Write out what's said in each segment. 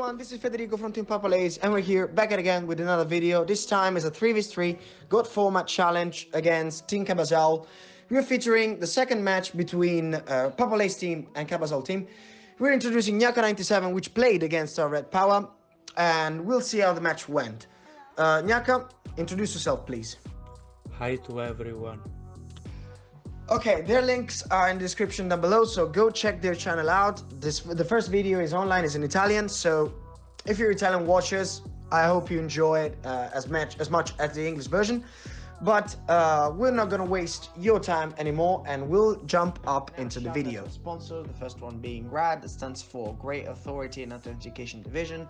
everyone, this is Federico from Team PLAYMATS, and we're here back again with another video. This time is a 3v3 GOAT format challenge against Team Kabazauls. We're featuring the second match between PLAYMATS team and Kabazauls team. We're introducing Gnacca97, which played against our Red Power, and we'll see how the match went. Gnacca, introduce yourself, please. Hi to everyone. Okay, their links are in the description down below, so go check their channel out. The first video is online, is in Italian, so if you're Italian watchers, I hope you enjoy it as much as the English version. But we're not gonna waste your time anymore, and we'll jump up into the video. Sponsor, the first one being GRAAD, that stands for Great Authority and Authentication Division.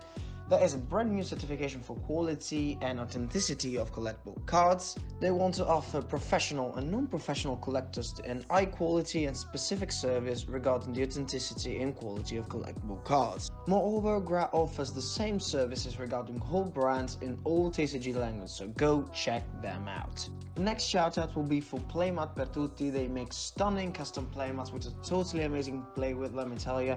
That is a brand new certification for quality and authenticity of collectible cards. They want to offer professional and non-professional collectors an high quality and specific service regarding the authenticity and quality of collectible cards. Moreover, GRAAD offers the same services regarding whole brands in all TCG languages, so go check them out. The next shout out will be for PLAYMAT per TUTTI. They make stunning custom playmats which are totally amazing to play with, let me tell you.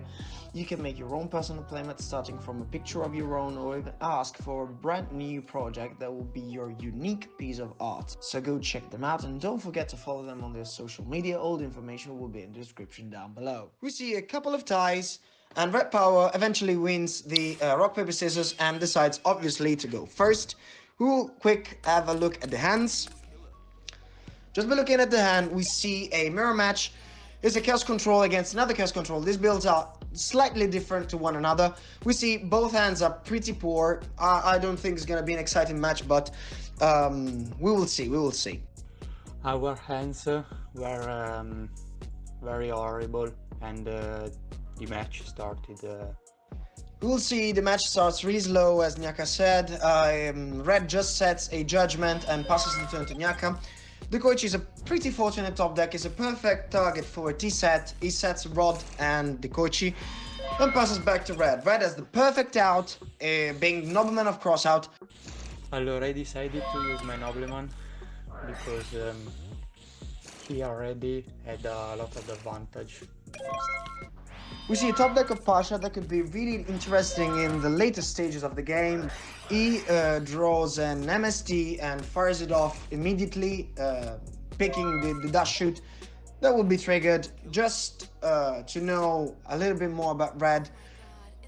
You can make your own personal playmat starting from a picture of your own, or even ask for a brand new project that will be your unique piece of art. So go check them out, and don't forget to follow them on their social media. All the information will be in the description down below. We see a couple of ties, and Red Power eventually wins the rock, paper, scissors and decides obviously to go first. We'll quick have a look at the hands. Just by looking at the hand, we see a mirror match. It's a chaos control against another chaos control. These builds are slightly different to one another. We see both hands are pretty poor. I don't think it's going to be an exciting match, but we will see. Our hands were very horrible, and the match started. We'll see. The match starts really slow, as Gnacca said. Red just sets a judgment and passes the turn to Gnacca. The Koichi is a pretty fortunate top deck. It's a perfect target for a T-set. He sets Rod and the Koichi, then passes back to Red. Red has the perfect out, being Nobleman of Crossout. Allora, I decided to use my Nobleman because he already had a lot of advantage. We see a top deck of Pasha that could be really interesting in the later stages of the game. He draws an MST and fires it off immediately, picking the dash shoot. That will be triggered. Just to know a little bit more about Red,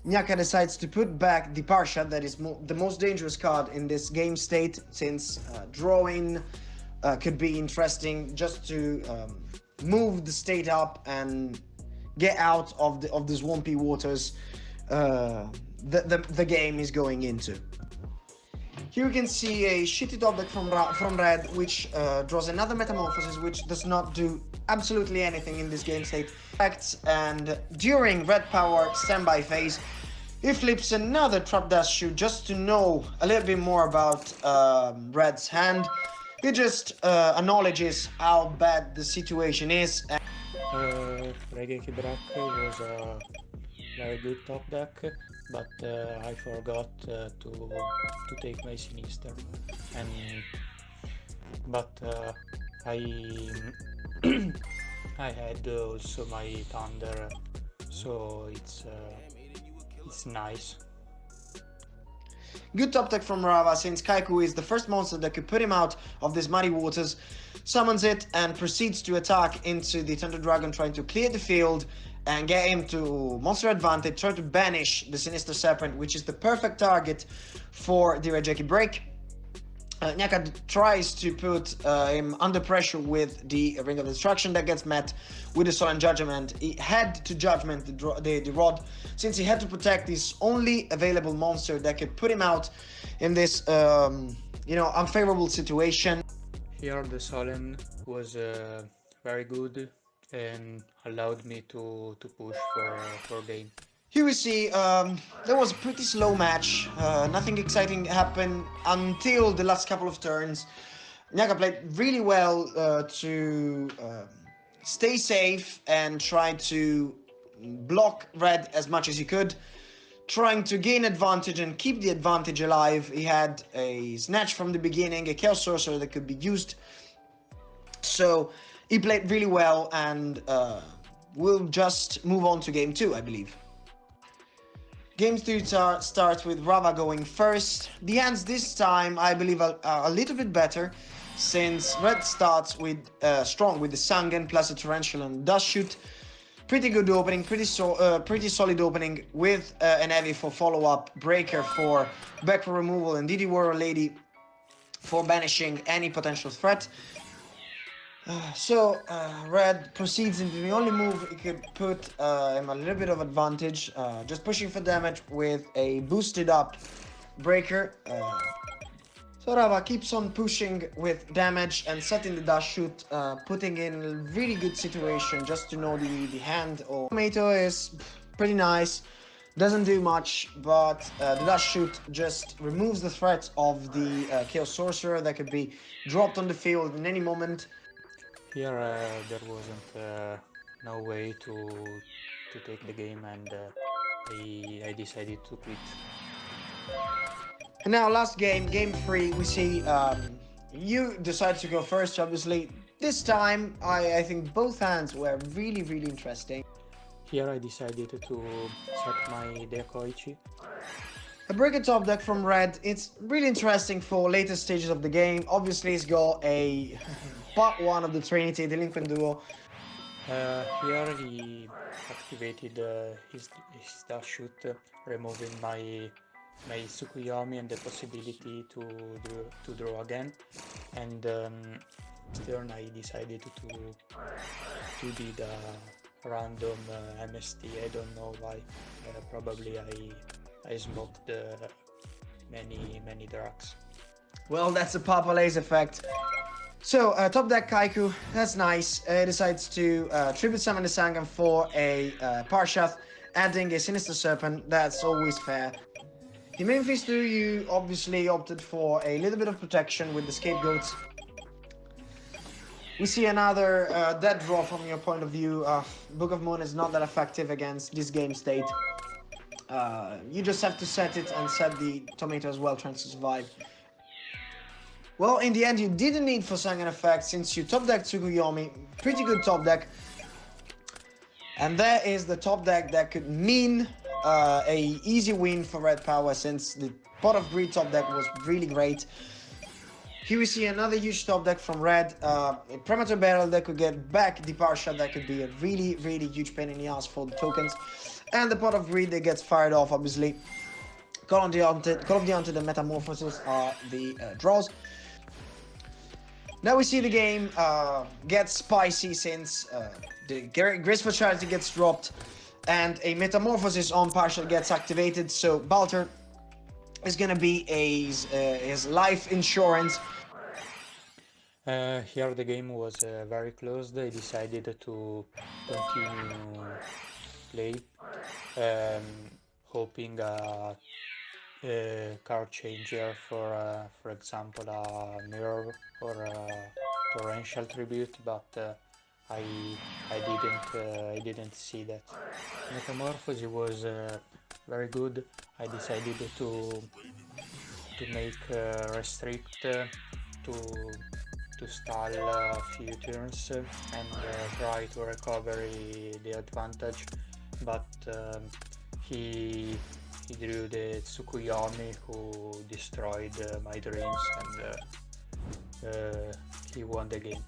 Gnacca decides to put back the Parsha, that is the most dangerous card in this game state, since drawing could be interesting just to move the state up and get out of the swampy waters the game is going into. Here we can see a shitty top deck from Red, which draws another Metamorphosis, which does not do absolutely anything in this game state. And during Red Power standby phase, he flips another Trap Dash Shoot just to know a little bit more about Red's hand. He just acknowledges how bad the situation is. Regeki Drac was a very good top deck, but I forgot to take my Sinister, but I had also my Thunder, so it's nice. Good top deck from Rava, since Kaiku is the first monster that could put him out of these muddy waters, summons it and proceeds to attack into the Thunder Dragon, trying to clear the field and get him to monster advantage, try to banish the Sinister Serpent, which is the perfect target for the Regeki Break. Gnacca tries to put him under pressure with the Ring of Destruction, that gets met with the Solemn Judgment. He had to judgment the Rod, since he had to protect his only available monster that could put him out in this unfavorable situation. Here the Solemn was very good and allowed me to push for game. Here we see there was a pretty slow match. Nothing exciting happened until the last couple of turns. Gnacca played really well to stay safe and try to block Red as much as he could, trying to gain advantage and keep the advantage alive. He had a Snatch from the beginning, a Chaos Sorcerer that could be used. So he played really well, and we'll just move on to game 2, I believe. Game 2 starts with Rava going first. The hands this time, I believe, are a little bit better, since Red starts with strong with the Sangen plus a Torrential and Dust Shoot. Pretty good opening, pretty solid opening with an heavy for follow-up, breaker for backward removal, and DD Warrior Lady for banishing any potential threat. Red proceeds into the only move it could put him a little bit of advantage, just pushing for damage with a boosted up breaker. So Rava keeps on pushing with damage and setting the dash shoot, putting in a really good situation just to know the hand. Or Tomato is pretty nice, doesn't do much, but the dash shoot just removes the threat of the Chaos Sorcerer that could be dropped on the field in any moment. Here there wasn't no way to take the game, and I decided to quit. And now last game, game 3, we see you decide to go first, obviously. This time, I think both hands were really, really interesting. Here I decided to set my Decoichi. A breaker top deck from Red, it's really interesting for later stages of the game. Obviously, it's got a part 1 of the Trinity, Delinquent Duo. Here he activated his dash shoot, removing my Tsukuyomi and the possibility to draw again. And this turn I decided to do the random MST. I don't know why. Probably I smoked many drugs. Well, that's a Papa Lays effect. So, top deck Kaiku, that's nice. Decides to tribute summon the Sangan for a Parshath, adding a Sinister Serpent. That's always fair. In main phase 2, you obviously opted for a little bit of protection with the Scapegoats. We see another dead draw from your point of view. Book of Moon is not that effective against this game state. You just have to set it and set the Tomato as well, trying to survive. Well, in the end, you didn't need for Sangan effect since you top deck Tsukuyomi. Pretty good top deck. And there is the top deck that could mean a easy win for Red Power, since the Pot of Greed top deck was really great. Here we see another huge top deck from Red, a Premature Barrel that could get back the Power Shot that could be a really, really huge pain in the ass for the tokens. And the Pot of Greed that gets fired off, obviously. Call of the Haunted and Metamorphosis are the draws. Now we see the game get spicy since the Grace for Charity gets dropped and a Metamorphosis on Partial gets activated, so Balter is gonna be his life insurance. Here the game was very close. I decided to continue play, hoping a card changer for example a Mirror or a Torrential Tribute, but I didn't see that. Metamorphosis was very good. I decided to make Restrict to stall a few turns and try to recover the advantage, but he drew the Tsukuyomi, who destroyed my dreams, and he won the game.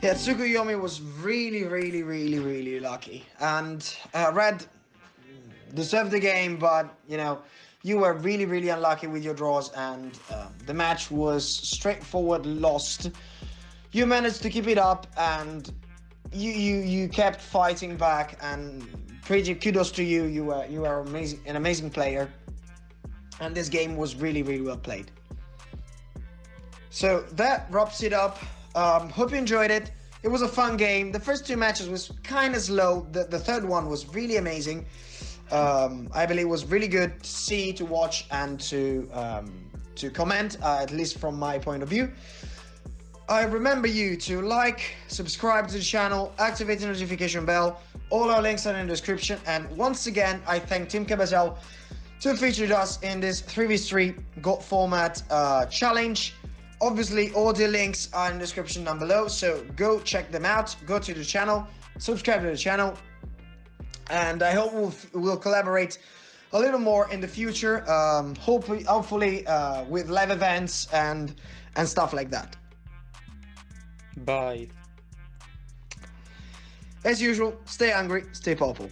Yeah, Tsukuyomi was really lucky, and Red deserved the game, but you know, you were really unlucky with your draws, and the match was straightforward lost. You managed to keep it up, and you kept fighting back, and pretty kudos to you. You were an amazing player, and this game was really well played. So that wraps it up. Hope you enjoyed it. It was a fun game. The first 2 matches was kind of slow. The third one was really amazing. I believe it was really good to see, to watch, and to comment, at least from my point of view. I remember you to like, subscribe to the channel, activate the notification bell. All our links are in the description. And once again, I thank Team Kabazauls to feature us in this 3v3 GOAT format challenge. Obviously, all the links are in the description down below, so go check them out, go to the channel, subscribe to the channel, and I hope we'll collaborate a little more in the future, hopefully with live events and stuff like that. Bye. As usual, stay hungry, stay purple.